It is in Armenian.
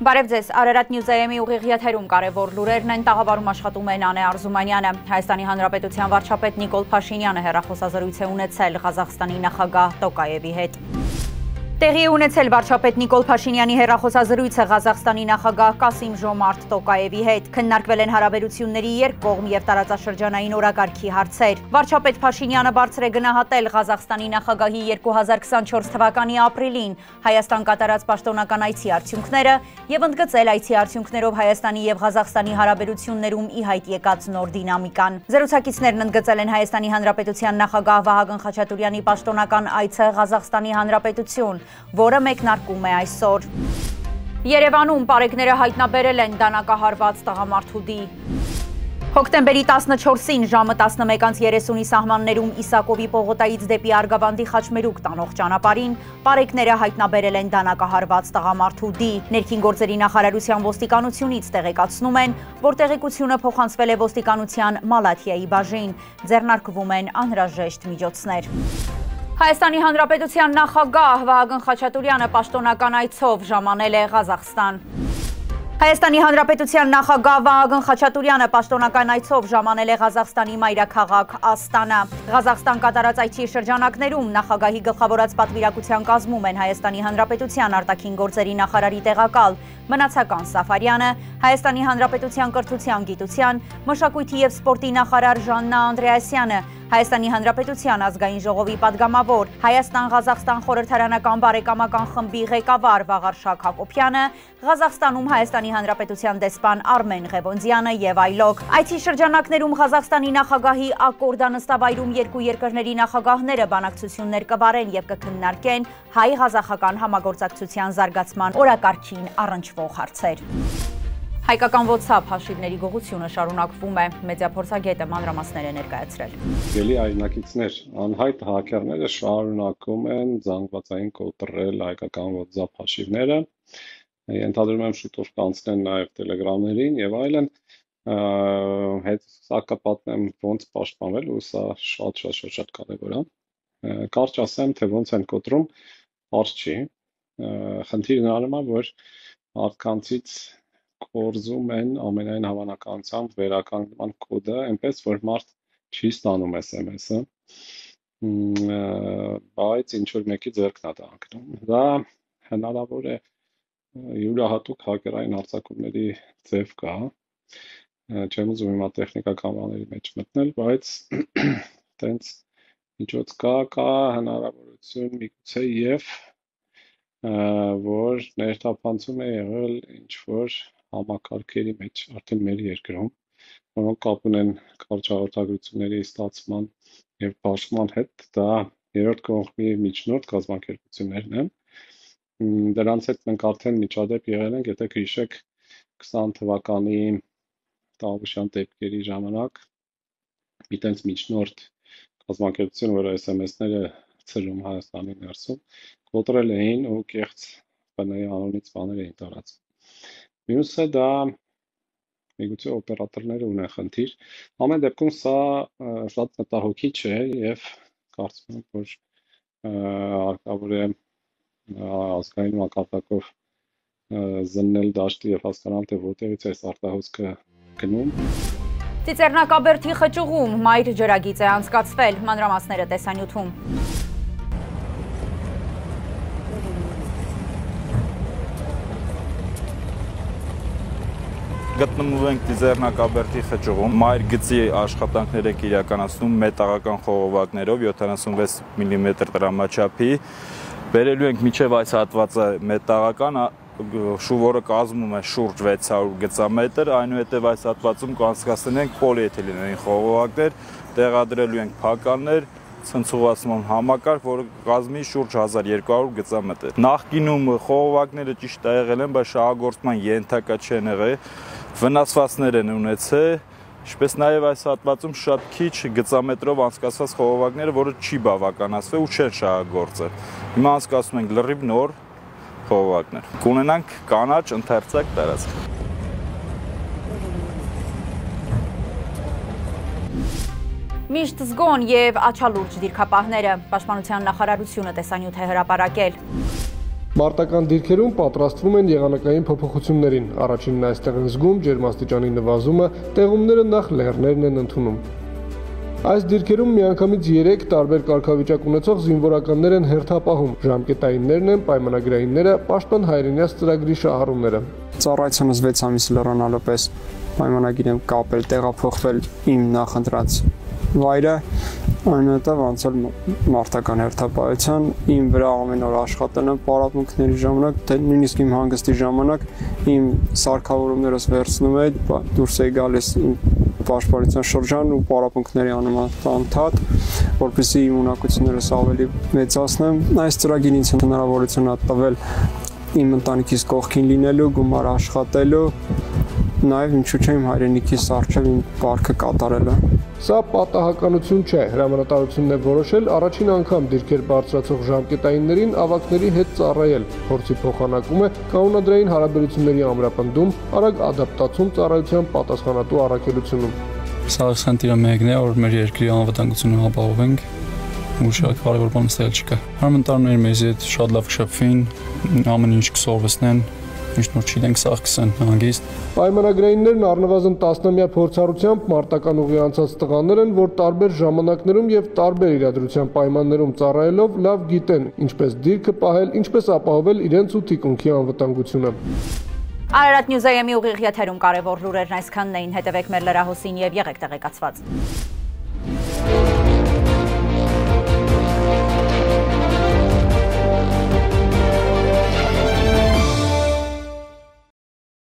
Բարև ձեզ, Արարատ Նյուզայեմի ուղիղ եթերում կարևոր լուրերն են, տաղավարում աշխատում է Նանե Արզումանյանը, Հայաստանի Հանրապետության վարչապետ Նիկոլ Փաշինյանը հեռախոսազրույց է ունեցել Ղազախստանի նախագահ Տոկաևի հետ։ Տեղի է ունեցել վարչապետ Նիկոլ Փաշինյանի հեռախոսազրույցը Ղազախստանի նախագահ Կասիմ-Ժոմարթ Տոկաևի հետ։ Քննարկվել են հարաբերությունների երկկողմ եւ տարածաշրջանային օրակարգի հարցեր։ Վարչապետ Փաշինյանը բարձր է գնահատել Ղազախստանի նախագահի 2024 թվականի ապրիլին Հայաստան կատարած պաշտոնական այցի արդյունքները եւ ընդգծել այցի արդյունքներով Հայաստանի եւ Ղազախստանի հարաբերություններում ի հայտ եկած նոր դինամիկան։ Զրուցակիցներն ընդգծել են Հայաստանի Հանրապետության նախագահ Վահագն Խաչատուրյանի պաշտոնական այցը Ղազախստանի Հանրապետություն, որը մեկնարկում է այսօր։ Երևանում պարեկները հայտնաբերել են դանակահարված տղամարդու դի։ Հոկտեմբերի 14-ին ժամը 11:30-ի սահմաններում Իսակովի պողոտայից դեպի Արգավանդի Խաչմերուկ տանող ճանապարհին պարեկները հայտնաբերել են դանակահարված տղամարդու դի։ Ներքին գործերի նախարարության ոստիկանությունից տեղեկացնում են, որ տեղեկությունը փոխանցվել է ոստիկանության Մալաթիայի բաժին։ Ձեռնարկվում են անհրաժեշտ միջոցներ։ Հայաստանի Հանրապետության նախագահ Վահագն Խաչատուրյանը պաշտոնական այցով ժամանել է Ղազախստան։ Հայաստանի Հանրապետության նախագահ Վահագն Խաչատուրյանը պաշտոնական այցով ժամանել է Ղազախստանի մայրաքաղաք Աստանա։ Ղազախստան կատարած այցի շրջանակներում նախագահի գլխավորած պատվիրակության կազմում են Հայաստանի Հանրապետության արտաքին գործերի նախարարի տեղակալ Մնացական Սաֆարյանը, Հայաստանի Հանրապետության կրթության, գիտության, մշակույթի եւ սպորտի նախարար Ժաննա Անդրեասյանը, Հայաստանի Հանրապետության ազգային ժողովի падգամավոր, Հայաստան-Ղազախստան խորհրդարանական բարեկամական խմբի ղեկավար Վաղարշակ Հակոբյանը, Ղազախստանում Հայաստանի Հանրապետության դեսպան Արմեն Ղևոնդյանը եւ այլոք։ Այցի շրջանակներում Ղազախստանի նախագահի ակորդանստավայրում երկու երկրների նախագահները բանակցություններ կվարեն եւ կքննարկեն հայ-ղազախական համագործակցության զարգացման օրակարգին առնչվող հարցեր։ Հայկական WhatsApp հաշիվների գողությունը շարունակվում է, մեդիափորձագետը մանրամասներ է ներկայացրել։ Գելի այրնակիցներ, անհայտ հաքերները շարունակում են զանգվածային կոտրել հայկական WhatsApp հաշիվները, ենթադրում եմ շուտով կանցնեն նաև Telegram-ներին եւ այլն, հետ կապատեմ ոնց պաշտպանվել, ու սա շատ կարևոր է։ Կարճ ասեմ, թե ոնց են կոտրում, հարց չի։ Խնդիրն արվում է, որ մարդկանցից կորզում են ամենայն հավանականությամբ վերականգնման կոդը, այնպես որ մարդ չի ստանում SMS-ը, բայց ինչ որ մեկի ձեռքն է դա ընկնում։ Դա հնարավոր է յուրահատուկ հակերային հարձակումների ձև կա, չեմ ուզում հիմա տեխնիկական բաների մեջ մտնել, բայց տենց միջոց կա հնարավորություն միգուցե եւ որ ներթափանցում է եղել ինչ որ համակարգերի մեջ արդեն մեր երկրում, որոնք կապ ունեն կարճ հաղորդագրությունների ստացման եւ բաշխման հետ, դա երրորդ կողմի միջնորդ կազմակերպություններն են։ Դրանց հետ մենք արդեն միջադեպ եղել ենք, եթե հիշեք 20 թվականի տավուշյան դեպքերի ժամանակ մի տենց միջնորդ կազմակերպություն, որը SMS-ները ծրում Հայաստանի ներսում, կոտրել էին ու կեղծ բնայի անոնից բաներ էին տարածում։ Մյուսը դա միգուցե օպերատորները ունեն խնդիր։ Ամեն դեպքում սա շատ մտահոգիչ է եւ կարծում եմ, որ հարկավոր է ազգային մակարդակով զննել դաշտը եւ հասկանալ, թե որտեղից է արտահոսքը գնում։ Ծիծեռնակաբերդի խճուղում մայր ջրագիծ է անցկացվել, մանրամասները տեսանյութում։ Գտնվում ենք Ծիծեռնակաբերդի խճուղում, մայր գծի աշխատանքներ եք իրականացնում մետաղական խողովակներով 76 մմ տրամաչափի, բերելու ենք մինչև այս հատվածը մետաղական, շուվորը կազմում է շուրջ 600 գծամետր, այնուհետև այս հատվածում կանցկացնենք պոլիէթիլենային խողովակներ, տեղադրելու ենք փականներ, ցնցուղացման համակարգ, որը կազմի շուրջ 1200 գծամետր։ Նախկինում խողովակները ճիշտ եղել են, բայց շահագործման ենթակա չեն եղել, վնասվածքներ են ունեցել, ինչպես նաև այս հատվածում շատ քիչ գծամետրով անցկացված խողովակները, որը չի բավականացվել ու չեն շահագործել։ Հիմա անցկացնում ենք լրիվ նոր խողովակներ։ Կունենանք կանաչ ընթերցակ տարածք։ Միշտ զգոն եւ աչալուրջ դիրքապահները, Պաշտպանության նախարարությունը տեսանյութ է հրապարակել։ Մարտական դիրքերում պատրաստվում են եղանակային փոփոխություններին։ Առաջինն այստեղ են զգում ջերմաստիճանի նվազումը, տեղումները նախ լեռներն են ընդունում։ Այս դիրքերում միանգամից 3 տարբեր կարգավիճակ ունեցող զինվորականներ են հերթապահում, ժամկետայիններն են, պայմանագրայինները, պաշտպան հայրենիաց ծրագրի շահառուները։ Ծառայությունս 6 ամիս լրանալու պես պայմանագիր եմ կապել, տեղափոխվել իմ նախընտրած վայրը, այնուհետև անցել մարտական հերթապահության, իմ վրա ամեն օր աշխատել եմ պարապմունքների ժամանակ, թե նույնիսկ իմ հանգստի ժամանակ իմ սարքավորումներս վերցնում էի, դուրս էի գալիս պաշտպանության շրջան ու պարապմունքների անում անդադ, որպեսզի իմ ունակություններս ավելի մեծացնեմ։ Այս ծրագիրը ինձ հնարավորություն է տվել իմ ընտանիքիս կողքին լինելու, գումար աշխատելու, նաև ինչու՞ չէ իմ հայրենիքիս առջև իմ պարտքը կատարելը։ Սա պատահականություն չէ, հրամանատարությունն է որոշել առաջին անգամ դիրքեր բարձրացող ժամկետայիններին ավակների հետ ծառայել, փորձի փոխանակում է կանոնադրային հարաբերությունների ամրապնդում, արագ ադապտացում ծառայության պատասխանատու առաքելությունում։ Սա խնդիրը մեկն է, որ մեր երկրի անվտանգությունը ապահովենք, ու շատ կարևոր բան ստել չկա։ Հրամանատարները մեզ հետ շատ լավ կշփվին, ամեն ինչ կսովորեցնեն, ինչ նոր չգիտենք, սա կսեն հանգիստ։ Պայմանագրայիններն առնվազն 10-ամյա փորձառությամբ մարտական ուղի անցած տղաներ են, որ տարբեր ժամանակներում եւ տարբեր իրադրության պայմաններում ծառայելով լավ գիտեն ինչպես դիրքը պահել, ինչպես ապահովել իրենց ու թիկունքի անվտանգությունը։ Արարատ Նյուզ AM-ի ուղիղ եթերում կարևոր լուրերն այսքանն էին, հետևեք մեր լրահոսին եւ եղեք տեղեկացված։